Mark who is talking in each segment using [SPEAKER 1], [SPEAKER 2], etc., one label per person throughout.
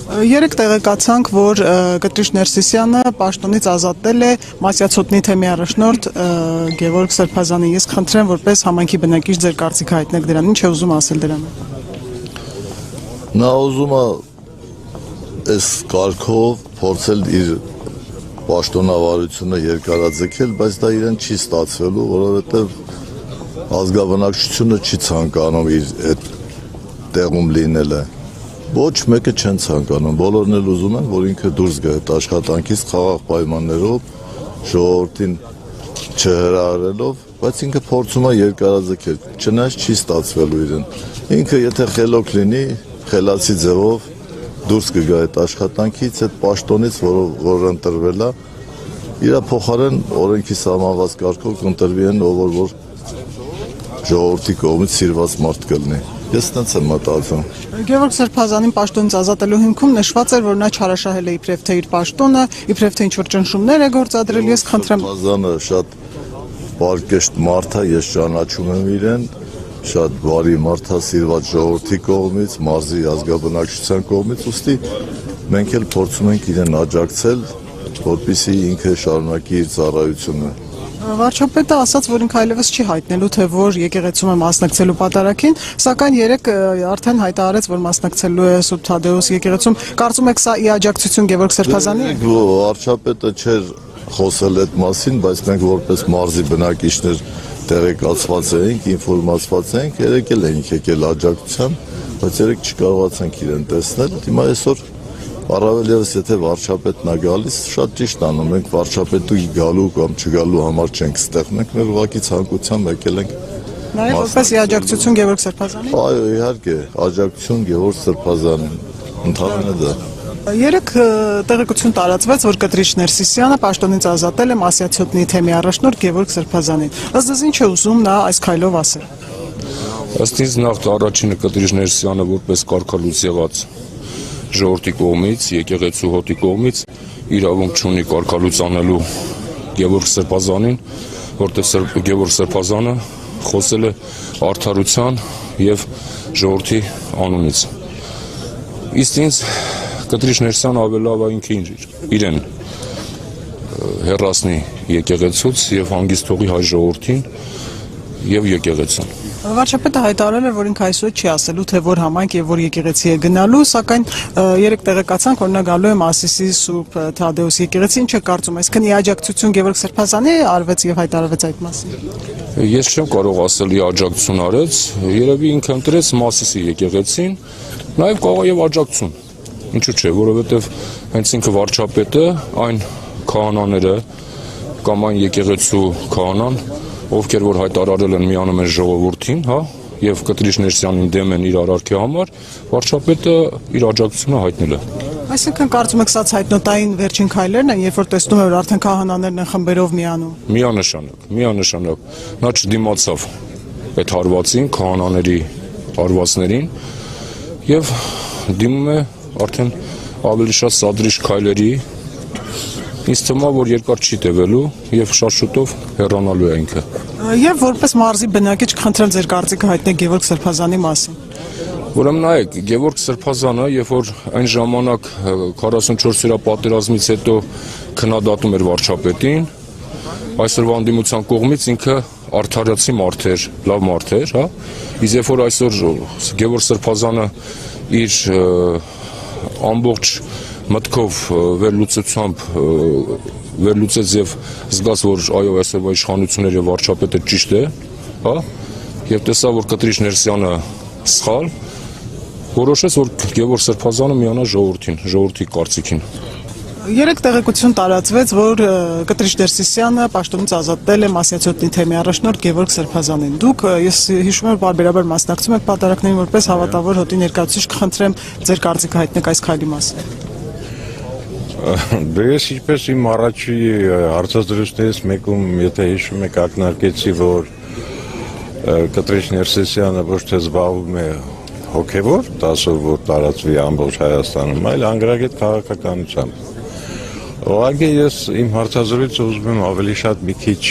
[SPEAKER 1] Երեք տեղեկացանք, որ Կտրիշ Ներսիսյանը պաշտոնից ազատել է Մասյացոտնի թեմի առաջնորդ Գևորգ Սրբազանին։ Ես խնդրեմ, որպես համայնքի բնակիչ ձեր կարծիքը հայտնեք դրան, ինչ է ուզում ասել դրան։
[SPEAKER 2] Նա ուզում է այս կարգով փորձել իր պաշտոնավարությունը երկարաձգել, բայց դա իրեն չի ստացվելու, որովհետև ազգաբնակչությունը չի ցանկանում իր այդ տեղում լինելը։ Ոչ մեկը չեն ցանկանում, բոլորն էլ ուզում են, որ ինքը դուրս գա այդ աշխատանքից խաղաղ պայմաններով, ժողովրդին չհրահրելով, բայց ինքը փորձում է երկարաձգել, չնայած չի ստացվելու իրեն։ Ինքը եթե խելոք լինի, խելացի ձևով դուրս կգա այդ աշխատանքից, այդ պաշտոնից, որ ընտրվել է, իր փոխարեն օրենքի սահմանված կարգով կընտրվի են, որ ժողովրդի կողմից սիրված մարդ կլինի։ Ես տենց եմ մտածում։
[SPEAKER 1] Գևորգ Սրբազանին պաշտոնից ազատելու հիմքում նշված էր, որ նա չարաշահել է իբրև թե իր պաշտոնը, իբրև թե ինչ-որ ճնշումներ է գործադրել, ես խնդրեմ։
[SPEAKER 2] Սրբազանը շատ պարկեշտ մարդ է, ես ճանաչում եմ իրեն, շատ բարի մարդ է, սիրված ժողովրդի կողմից, մարզի ազգաբնակչության կողմից, ուստի մենք էլ փորձում ենք իրեն աջակցել, որպեսզի ինքը շարունակի իր ծառայությունը։
[SPEAKER 1] Վարչապետը ասաց, որ ինքը այլևս չի հայտնելու, թե որ եկեղեցում է մասնակցելու պատարագին, սակայն երեք արդեն հայտարարեց, որ մասնակցելու է Սուրբ Թադեուս եկեղեցում։ Կարծում եք սա ի աջակցություն Գևորգ Սրբազանի է։
[SPEAKER 2] Վարչապետը չէր խոսել այդ մասին, բայց մենք որպես մարզի բնակիչներ տեղեկացված էինք, ինֆորմացված էինք, երեք էլ էինք եկել աջակցության, բայց երեք չկարողացանք իրեն տեսնել։ Հիմա այսօր առավել ևս եթե վարչապետն է գալիս, շատ ճիշտ անում, մենք վարչապետի գալու կամ չգալու համար չենք ստեղ, մենք մեր ուղղակի ցանկությամբ եկել ենք։
[SPEAKER 1] Նաև որպես ի աջակցություն Գևորգ Սրբազանին։
[SPEAKER 2] Այո, իհարկե, աջակցություն Գևորգ Սրբազանին, ընդհանրապես դա։
[SPEAKER 1] Երեք տեղեկություն տարածվեց, որ Կտրիշ Ներսիսյանը պաշտոնից ազատել է Մասյացոտնի թեմի առաջնորդ Գևորգ Սրբազանին։ Ըստ ձեզ ինչ է ուզում նա այս քայլով ասել։
[SPEAKER 3] Ըստ ինձ նախ առաջինը Կտրիշ Ներսիսյանը որպես կարգալուց եղած ժողովրդի կողմից, եկեղեցու հոտի կողմից իրավունք չունի կարգալուց անելու Գևորգ Սրբազանին, որտեղ Գևորգ Սրբազանը խոսել է արդարության եւ ժողովրդի անունից։ Իսկ ինձ Կտրիշ Ներսիսյանը ավելի լավ է ինքը իրեն հեռացնի եկեղեցուց եւ հանգիստ թողի հայ ժողովրդին եւ եկեղեցին։
[SPEAKER 1] Վարչապետը հայտարարել է, որ ինքը այսօր չի ասելու, թե որ համայնք եւ որ եկեղեցի է գնալու, սակայն երեք տեղեկացանք, որ նա գալու է Մասիսի Սուրբ Թադեուս եկեղեցի, ինչ է կարծում, այսքան ի աջակցություն Գևորգ Սրբազանի արվեց եւ հայտարարվեց այդ մասին։
[SPEAKER 3] Ես չեմ կարող ասել ի աջակցություն արեց, երևի ինքը ընտրեց Մասիսի եկեղեցին, նաեւ կարող է եւ աջակցություն։ Ինչու՞ չէ, որովհետեւ հենց ինքը վարչապետը, այն քահանաները կամ այն եկեղեցու քահանան, ովքեր որ հայտարարել են միանում են ժողովրդին, հա, եւ Կտրիշ Ներսյանին դեմ են իր արարքի համար, վարչապետը իր աջակցությունը հայտնել է։
[SPEAKER 1] Այսինքն կարծում եք սա ցայտնոտային վերջին քայլերն են, երբ որ տեսնում է, որ արդեն քահանաներն են խմբերով միանում։
[SPEAKER 3] Միանշանակ։ Նա չդիմացավ այդ հարվածին, քահանաների հարվածներին եւ դիմում է արդեն ավելի շատ սադրիչ քայլերի։ Ինձ թվում է, որ երկար չի տևելու եւ շատ շուտով հեռանալու է ինքը։
[SPEAKER 1] Եվ որպես մարզի բնակիչ կխնդրեմ ձեր կարծիքը հայտնել Գևորգ Սրբազանի մասին։
[SPEAKER 3] Ուրեմն նայեք, Գևորգ Սրբազանը, երբ որ այն ժամանակ 44-րդ պատերազմից հետո քննադատում էր վարչապետին, այսօրվա անդիմության կողմից ինքը արդարացի մարդ էր, լավ մարդ էր, հա։ Իսկ երբ որ այսօր Գևորգ Սրբազանը իր ամբողջ մտքով վերլուծությամբ վերլուծեց եւ զգաց, որ այո, այսօրվա իշխանությունները եւ վարչապետը ճիշտ է, հա, եւ տեսա, որ Կտրիշ Ներսյանը սխալ, որոշեց, որ Գևորգ Սրբազանը միանա ժողովրդին, ժողովրդի կարծիքին։
[SPEAKER 1] Երեք տեղեկություն տարածվեց, որ Կտրիշ Ներսիսյանը պաշտոնից ազատել է Մասյացոտնի թեմի առաջնորդ Գևորգ Սրբազանին։ Դուք, ես հիշում եմ, բարբերաբար մասնակցում եք պատարակներին, որպես հավատավոր հոտի ներկայացուցիչ, կխնդրեմ ձեր կարծիքը հայտնեք այս քայլի մասին։
[SPEAKER 4] Ես ինչպես իմ առաջի հարցազրույցներից մեկում, եթե հիշում եք, ակնարկեցի, որ Կտրիշ Ներսիսյանը ոչ թե զբաղվում է հոգևոր դասով, որ տարածվի ամբողջ Հայաստանում, այլ անգրագետ քաղաքականությամբ։ Ուղղակի ես իմ հարցազրույցը ուզում եմ ավելի շատ մի քիչ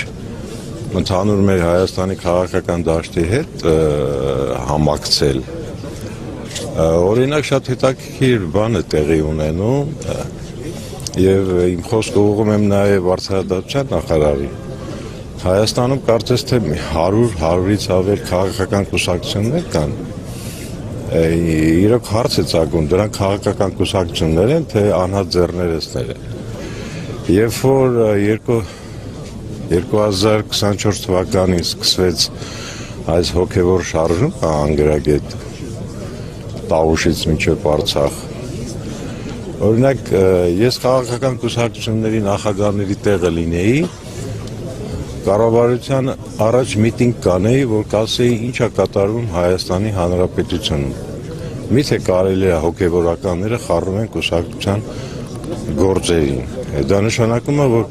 [SPEAKER 4] ընդհանուր մեր Հայաստանի քաղաքական դաշտի հետ համակցել Օրինակ շատ հետաքրքիր բան է տեղի ունենում եւ իմ խոսքը ուղղում եմ նաեւ Արդարադատության նախարարին։ Հայաստանում կարծես թե 100-100-ից ավել քաղաքական կուսակցություններ կան։ Իրոք հարց է ծագում, դրանք քաղաքական կուսակցություններ են, թե անհատ ձեռներեցներ են։ Երբ որ 2024 թվականին սկսվեց այս հոգևոր շարժումը անգրագետ Տավուշից մինչև Արցախ, օրինակ ես քաղաքական կուսակցությունների նախագահների տեղը լինեի, կառավարության առաջ միտինգ կանեի, որ կասեի ինչ է կատարվում Հայաստանի Հանրապետությունում։ Միթե կարելի է հոգևորականները խառնում են կուսակցության գործերին։ Դա նշանակում է, որ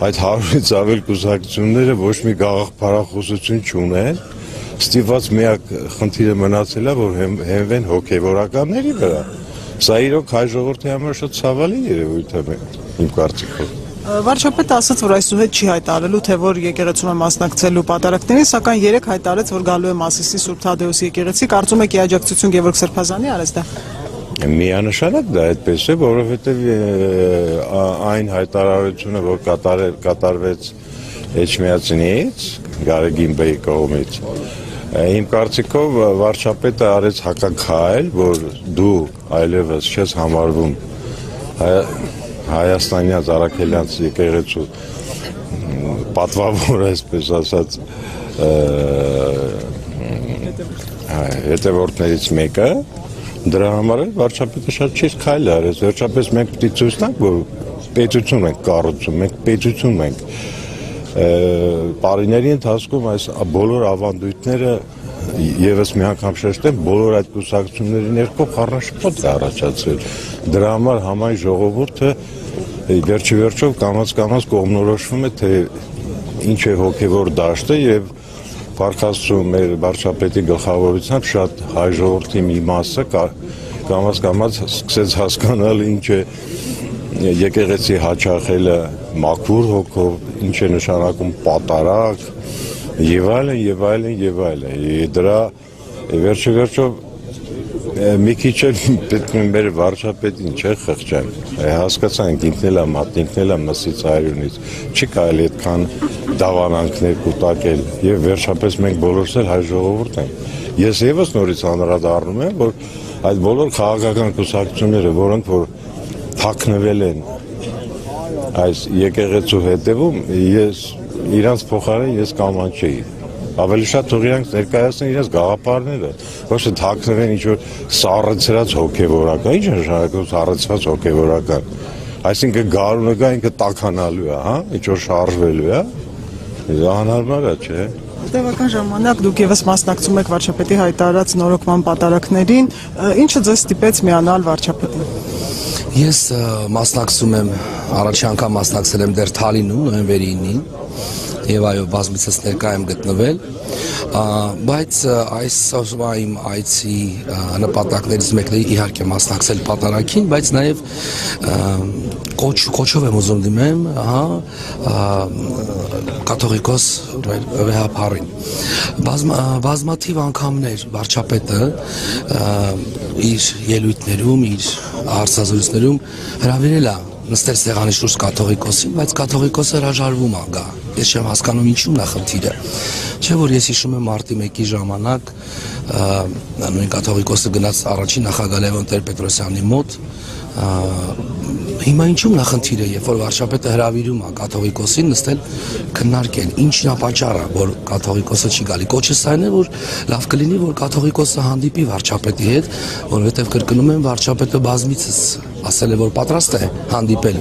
[SPEAKER 4] այդ 100-ից ավել կուսակցությունները ոչ մի գաղափարախոսություն չունեն, ստիպված միակ խնդիրը մնացել է, որ հենվեն հոգևորականների վրա։ Սա իրոք հայ ժողովրդի համար շատ ցավալի երևույթ է իմ կարծիքով։
[SPEAKER 1] Վարչապետը ասաց, որ այսուհետ չի հայտարարելու, թե որ եկեղեցում է մասնակցելու պատարակներին, սակայն երեք հայտարարեց, որ գալու է Մասիսի Սուրբ Թադեուս եկեղեցի, կարծում եք ի աջակցություն Գևորգ Սրբազանի արեց դա։
[SPEAKER 4] Միանշանակ դա այդպես է, որովհետև այն հայտարարությունը, որ կատարվեց Էջմիածնից, Գարեգին Բեի կողմից, իմ կարծիքով վարչապետը արեց հակաքայլ, որ դու այլևս չես համարվում Հայաստանյան Արաքելյանց եկեղեցու պատվավոր, այսպես ասած, հետևորդներից մեկը, դրա համար էլ վարչապետը շատ չի քայլ արեց, վերջապես մենք պետք է ցույց տանք, որ պետություն ենք կառուցում, մենք պետություն ենք։ Տարիների ընթացքում այս բոլոր ավանդույթները եւս մի անգամ շեշտեմ, բոլոր այդ կուսակցությունների ներքո խառնաշփոթ է առաջացել։ Դրա համար համայն ժողովուրդը վերջիվերջով կամաց կողմնորոշվում է, թե ինչ է հոգևոր դաշտը եւ Փառք մեր վարչապետի գլխավորությամբ շատ հայ ժողովրդի մի մասը կամաց սկսեց հասկանալ ինչ է եկեղեցի հաճախելը մաքուր հոգով, ինչ է նշանակում պատարակ եւ այլն։ Դրա վերջիվերջով մի քիչ էլ պետք է մեր վարչապետին չէ խղճան, հասկացանք ինքն էլ է մսից այրունից, չի կարելի այդքան դավանանքներ կուտակել եւ վերջապես մենք բոլորս էլ հայ ժողովուրդ ենք։ Ես եւս նորից անդրադառնում եմ, որ այդ բոլոր քաղաքական կուսակցությունները, որոնք որ թաքնվել են այս եկեղեցու հետևում, ես իրանց փոխարեն ես կանչեի ավելի շատ թող իրանք ներկայացնեն իրենց գաղափարները, ոչ թե թաքնվեն ինչ-որ սառեցրած հոգևորական, ինչ է նշանակում սառեցված հոգևորական, այսինքն գարունը գա ինքը տաքանալու է, ինչ-որ շարժվելու է, դա անհարմար է, չէ։
[SPEAKER 1] Տևական ժամանակ դուք եւս մասնակցում եք վարչապետի հայտարարած նորոգման պատարակներին, ինչը ձեզ ստիպեց միանալ վարչապետին։
[SPEAKER 5] Ես մասնակցում եմ, առաջի անգամ մասնակցել եմ դեռ Թալինում նոյեմբերի 9-ին եւ այո բազմիցս ներկա եմ գտնվել, բայց այսօրվա իմ այցի նպատակներից մեկն է իհարկե մասնակցել պատարակին, բայց նաեւ կոչով եմ ուզում դիմեմ, կաթողիկոս վեհապարին։ Բազմաթիվ անգամներ վարչապետը իր ելույթներում, իր հարցազրույցներում հրավիրել է նստել սեղանի շուրջ կաթողիկոսին, բայց կաթողիկոսը հրաժարվում է գա։ Ես չեմ հասկանում ինչու՞մն է խնդիրը։ Չէ՞ որ ես հիշում եմ մարտի 1-ի ժամանակ նույն կաթողիկոսը գնաց առաջին նախագահ Լևոն Տեր-Պետրոսյանի մոտ, հիմա ինչու՞մն է խնդիրը, երբ որ վարչապետը հրավիրում է կաթողիկոսին նստել քննարկել, ինչն է պատճառը, որ կաթողիկոսը չի գալի։ Կոչս այն է, որ լավ կլինի, որ կաթողիկոսը հանդիպի վարչապետի հետ, որովհետև կրկնում եմ, վարչապետը բազմիցս ասել է, որ պատրաստ է հանդիպել,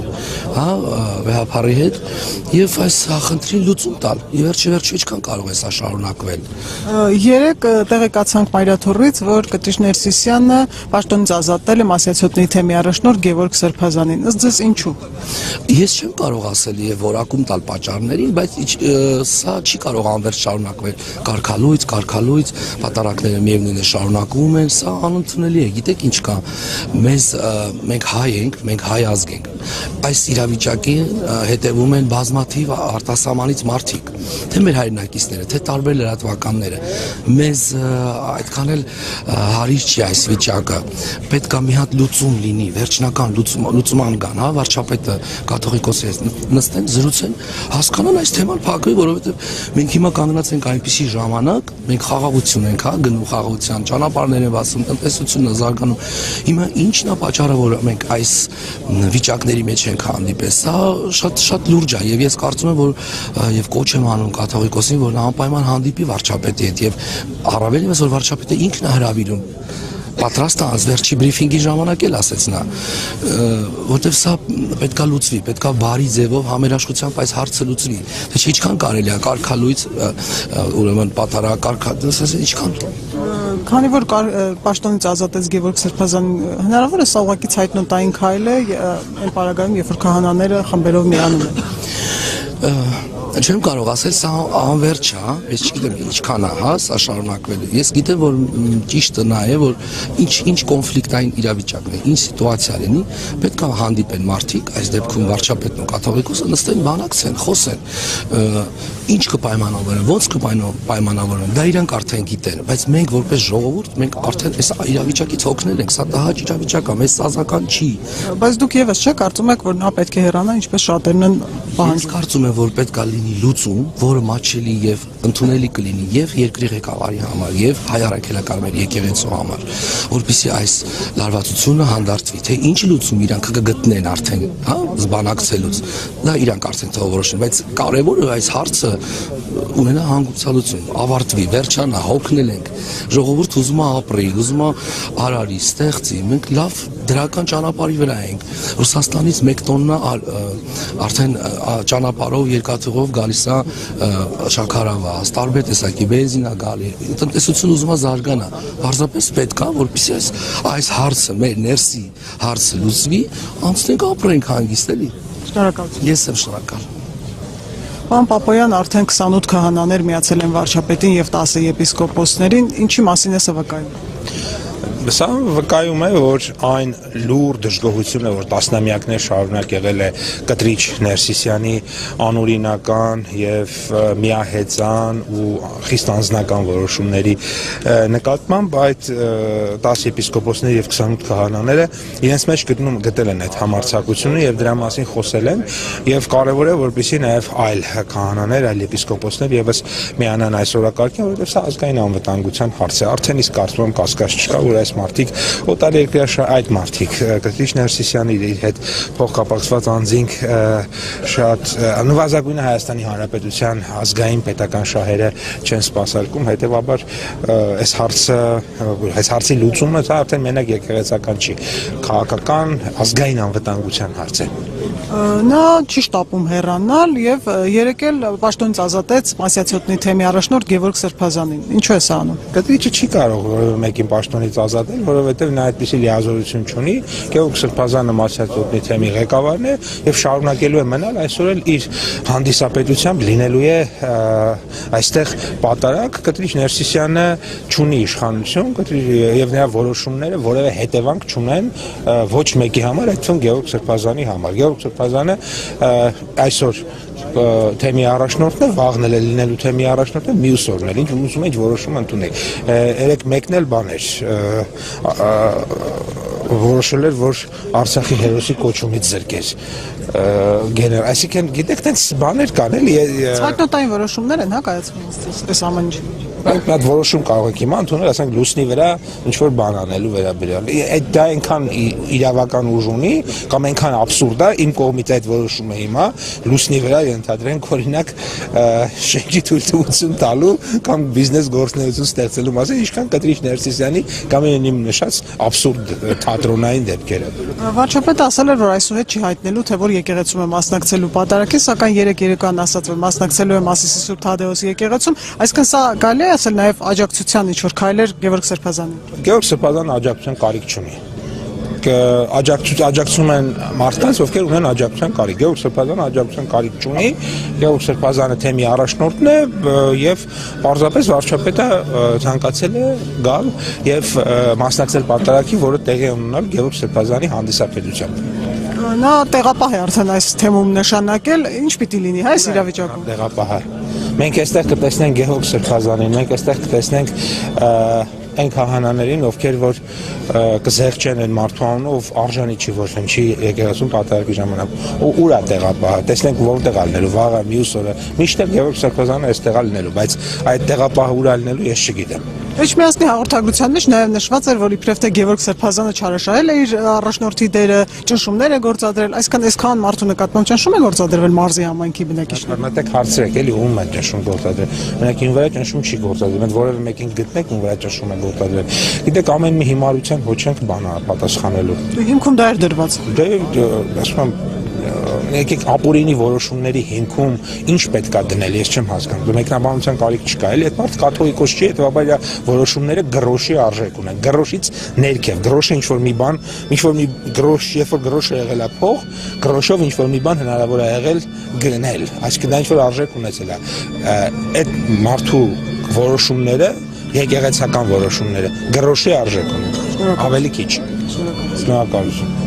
[SPEAKER 5] վեհապարի հետ եւ այս խնդրին լուծում տալ։ Վերջի ինչքան կարող է սա շարունակվել։
[SPEAKER 1] Երեք տեղեկացանք Մայրաթորից, որ Կտրիշ Ներսիսյանը պաշտոնից ազատել է Մասյացյոտնի թեմի առաջնորդ Գևորգ Սրբազանին։ Ըստ ձեզ ինչու։
[SPEAKER 5] Ես չեմ կարող ասել եւ որակում տալ պատճառներին, բայց սա չի կարող անվերջ շարունակվել։ Կարգալույց, պատարակները միևնույն է շարունակվում են, սա անընդունելի է։ Գիտեք ինչ կա։ Մենք հայ ենք, մենք հայ ազգ ենք։ Այս իրավիճակի հետևում են բազմաթիվ արտասահմանից մարդիկ, թե մեր հայրենակիցները, թե տարբեր լրատվականները։ Մեզ այդքան էլ հարիր չի այս վիճակը։ Պետք է մի հատ լուծում լինի, վերջնական լուծման գան, հա, վարչապետը, կաթողիկոսը նստեն, զրուցեն, հասկանան այս թեման փակվի, որովհետև մենք հիմա կանգնած ենք այնպիսի ժամանակ, մենք խաղաղություն ենք, հա, գնում խաղաղության, ճանապարհներ են բացում, տնտեսությունն է զարգանում։ Հիմա ի՞նչն է պատճառը, որ մենք այս վիճակների մեջ ենք հանդիպել։ Սա շատ լուրջ է, եւ ես կարծում եմ, որ եւ կոչ եմ անում կաթողիկոսին, որ նա անպայման հանդիպի վարչապետի հետ եւ առավել եւս որ վարչապետը ինքն է հրավիրում պատրաստ է վերջի բրիֆինգի ժամանակ էլ ասեց նա, որտեվ սա պետքա լուծվի, պետքա բարի ձևով համերաշխությամբ այս հարցը լուծվի, թե ինչքան կարելի է կարգալույց, ուրեմն պատարագ ինչքան։
[SPEAKER 1] Քանի որ պաշտոնից ազատեց Գևորգ Սրբազանին, հնարավոր է սա ուղղակի ցայտնոտային քայլ է այն պարագայում, երբ որ քահանաները խմբերով միանում են։
[SPEAKER 5] Չեմ կարող ասել, սա անվերջ է, ես չգիտեմ ինչքան է, հա, սա շարունակվելու։ Ես գիտեմ, որ ճիշտը նա է, որ ինչ կոնֆլիկտային իրավիճակն է, ինչ սիտուացիա լինի, պետք է հանդիպեն մարդիկ, այս դեպքում վարչապետն ու կաթողիկոսը նստեն, բանակցեն, խոսեն, ինչ կպայմանավորեն, ոնց կպայմանավորեն, դա իրանք արդեն գիտեն, բայց մենք որպես ժողովուրդ, մենք արդեն այս իրավիճակից հոգնել ենք, սա տհաճ իրավիճակ է, մեզ սազական չի։
[SPEAKER 1] Բայց դուք եւս չէ կարծում եք, որ նա պետք է հեռանա, ինչպես շատերն են պահանջում։
[SPEAKER 5] Ես կարծում եմ, որ պետք է լինի լուծում, որը մատչելի եւ ընդունելի կլինի եւ երկրի ղեկավարի համար եւ հայ առաքելակարգերի եկեղեցու համար, որպեսզի այս լարվածությունը հանդարտվի, թե ինչ լուծում իրանք կգտնեն արդեն, հա, զբանակցելուց։ Դա իրանք արդեն թող որոշեն, բայց կարևորը այս հարցը ունենա հանգուցալուծում, ավարտվի, վերջանա, հոգնել ենք։ Ժողովուրդ ուզում է ապրի, ուզում է արարի, ստեղծի, մենք լավ դրական ճանապարհի վրա ենք։ Ռուսաստանից 1 տոննա արդեն ճանապարհով երկաթուղով գալիս է շաքարավա, տարբեր տեսակի բենզին է գալի, տնտեսությունը ուզում է զարգանա, պարզապես պետք է, որպեսզի այս հարցը, մեր ներսի հարցը լուծվի, անցնենք ապրենք հանգիստ, էլի։
[SPEAKER 1] Շնորհակալություն։
[SPEAKER 5] Ես եմ շնորհակալ։
[SPEAKER 1] Պարոն Պապոյան, արդեն 28 քահանաներ միացել են վարչապետին եւ 10 եպիսկոպոսներին, ինչի մասին է սա վկայում։
[SPEAKER 6] Սա վկայում է, որ այն լուր դժգոհությունը, որ տասնամյակներ շարունակ եղել է Կտրիչ Ներսիսյանի անօրինական եւ միահեծան ու խիստ անձնական որոշումների նկատմամբ այդ 10 եպիսկոպոսներ եւ 28 քահանաները իրենց մեջ գտել են այդ համարձակությունը եւ դրա մասին խոսել են եւ կարեւոր է որպեսզի նաեւ այլ քահանաներ, այլ եպիսկոպոսներ եւս միանան այս օրակարգին, որովհետեւ սա ազգային անվտանգության հարց է։ Արդեն իսկ կարծում եմ կասկած չկա, որ այս մարդիկ օտարերկրյա այդ մարդիկ Կտրիչ Ներսիսյանի հետ փոխկապակցված անձինք շատ նվազագույնը Հայաստանի Հանրապետության ազգային պետական շահերը չեն սպասարկում, հետեւաբար այս հարցի լուծումը դա արդեն մենակ եկեղեցական չի, քաղաքական ազգային անվտանգության հարց է։
[SPEAKER 1] Նա չի շտապում հեռանալ եւ երեկ էլ պաշտոնից ազատեց Մասյացյոտնի թեմի առաջնորդ Գևորգ Սրբազանին։ Ինչու է սա անում։
[SPEAKER 6] Կտրիչը չի կարող մեկին պաշտոնից ազատել, որովհետեւ նա այդպիսի լիազորություն չունի։ Գևորգ Սրբազանը Մասյացյոտնի թեմի ղեկավարն է եւ շարունակելու է մնալ, այսօր էլ իր հանդիսապետությամբ լինելու է այստեղ պատարագ։ Կտրիչ Ներսիսյանը չունի իշխանություն եւ նրա որոշումները որևէ հետևանք չունեն ոչ մեկի համար, այդ թվում Գևորգ Սրբազանի համար։ Գևորգ Սրբազանը այսօր թեմի առաջնորդն է, վաղն էլ լինելու թեմի առաջնորդն է, մյուս օրն էլ ինչ ուզում է որոշում ընդունել։ Երեք մեկն էլ բան էր որոշել էր, որ Արցախի հերոսի կոչումից զրկեր գեներալ, այսինքն գիտեք, տենց բաներ կան էլի։
[SPEAKER 1] Ցայտնոտային որոշումներ են, հա, կայացվում այս ամեն ինչի։
[SPEAKER 6] Մենք այդ որոշում կարող ենք հիմա ընդունել, ասենք լուսնի վրա ինչ որ բան անելու վերաբերյալ։ Այդ դա այնքան իրավական ուժ ունի, կամ այնքան աբսուրդ է իմ կողմից այդ որոշումը հիմա լուսնի վրա ենթադրենք օրինակ շենքի թույլտվություն տալու կամ բիզնես գործունեություն ստեղծելու մասին, ինչքան Կտրիչ Ներսիսյանի կամ իմ նշած աբսուրդ թատրոնային դեպքերը։
[SPEAKER 1] Վարչապետը ասել էր, որ այսուհետ չի հայտնելու, թե որ եկեղեցում է մասնակցելու պատարագին, սակայն երեկան ասաց, որ մասնակցելու է Մասիսի Սուրբ Թադեոսի եկեղեցում, այսինքն սա կարելի է ասել նաև աջակցության ինչ որ քայլեր Գևորգ Սրբազանին։
[SPEAKER 6] Գևորգ Սրբազանը աջակցության կարիք չունի։ աջակցում են մարդկանց, ովքեր ունեն աջակցության կարիք։ Գևորգ Սրբազանը աջակցության կարիք չունի, Գևորգ Սրբազանը թեմի առաջնորդն է եւ պարզապես վարչապետը ցանկացել է գալ եւ մասնակցել պատարագի, որը տեղի ունենալ Գևորգ Սրբազանի հանդիսապետությամբ։
[SPEAKER 1] Նա տեղապահ է արդեն այս թեմում նշանակել, ինչ պիտի լինի այս իրավիճակում։
[SPEAKER 6] Տեղապահ։ Մենք այստեղ կտեսնենք Գևորգ Սրբազանին, մենք այստեղ կտեսնենք այն քահանաներին, ովքեր որ կզեղչեն այն մարդու անունով, արժանի չի ոչ չի եկեղեցում պատարագի ժամանակ։ Ուր է տեղապահը։ Տեսնենք որտեղ ալնելու, վաղը, մյուս օրը։ Միշտ Գևորգ Սրբազանը այստեղ ալնելու, բայց այդ տեղապահը ուր ալնելու ես չգիտեմ։
[SPEAKER 1] Էջմիածնի հաղորդագրության մեջ նաև նշված էր, որ իբրև թե Գևորգ Սրբազանը չարաշահել է իր առաջնորդի դերը, ճնշումներ է գործադրել, այսքան այսքան մարդու նկատմամբ ճնշում է գործադրվել մարզի համայնքի բնակիչներին։
[SPEAKER 6] Մտեք հարցրեք, էլի ում է ճնշում գործադրել։ Մենակ ին վրա ճնշում չի գործադրել, մենք որևէ մեկին գտնենք ում վրա ճնշում է գործադրել։ Գիտեք, ամեն մի հիմարության ոչ ենք բան պատասխանելու։
[SPEAKER 1] Հիմքում դա էր դրված։
[SPEAKER 6] Դե ասում եմ եկեք ապօրինի որոշումների հիմքում ինչ պետքա դնել, ես չեմ հասկանում։ Մեկնաբանության կարիք չկա, էլի այդ մարդ կաթողիկոս չի, հետեւաբար իր որոշումները գրոշի արժեք ունեն։ Գրոշից ներքև, գրոշը ինչ որ մի բան, ինչ որ մի գրոշ, երբ որ գրոշը եղել է փող, գրոշով ինչ որ մի բան հնարավոր է եղել գնել, այսինքն դա ինչ որ արժեք ունեցել է։ Այդ մարդու որոշումները, եկեղեցական որոշումները գրոշի արժեք ունեն։ Ավելի քիչ։ Շնորհակալություն։